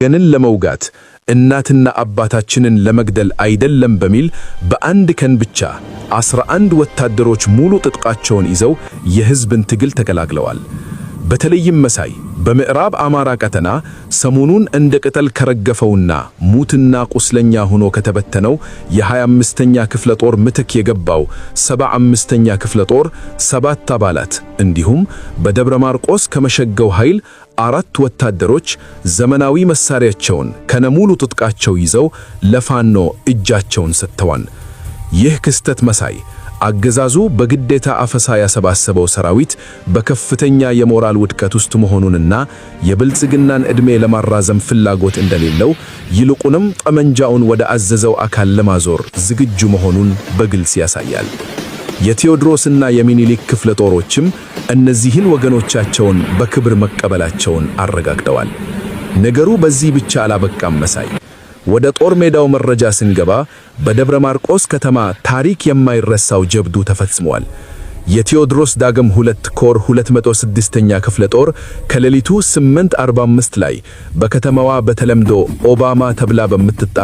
ገንን ለመውጋት እናትና አባታችንን ለመግደል አይደለም በሚል በአንድ ቀን ብቻ 11 ወታደሮች ሙሉ ጥጥቃቸውን ይዘው የሕዝብን ትግል ተቀላቅለዋል። በተለይም መሳይ በምዕራብ አማራ ቀጠና ሰሞኑን እንደ ቅጠል ከረገፈውና ሙትና ቁስለኛ ሆኖ ከተበተነው የ25ኛ ክፍለ ጦር ምትክ የገባው 75ኛ ክፍለ ጦር 7 አባላት እንዲሁም በደብረ ማርቆስ ከመሸገው ኃይል 4 ወታደሮች ዘመናዊ መሳሪያቸውን ከነሙሉ ጥጥቃቸው ይዘው ለፋኖ እጃቸውን ሰጥተዋል። ይህ ክስተት መሳይ አገዛዙ በግዴታ አፈሳ ያሰባሰበው ሰራዊት በከፍተኛ የሞራል ውድቀት ውስጥ መሆኑንና የብልጽግናን ዕድሜ ለማራዘም ፍላጎት እንደሌለው ይልቁንም ጠመንጃውን ወደ አዘዘው አካል ለማዞር ዝግጁ መሆኑን በግልጽ ያሳያል። የቴዎድሮስና የሚኒሊክ ክፍለ ጦሮችም እነዚህን ወገኖቻቸውን በክብር መቀበላቸውን አረጋግጠዋል። ነገሩ በዚህ ብቻ አላበቃም መሳይ። ወደ ጦር ሜዳው መረጃ ስንገባ በደብረ ማርቆስ ከተማ ታሪክ የማይረሳው ጀብዱ ተፈጽሟል። የቴዎድሮስ ዳግም 2 ኮር 206ኛ ክፍለ ጦር ከሌሊቱ 8:45 ላይ በከተማዋ በተለምዶ ኦባማ ተብላ በምትጠራ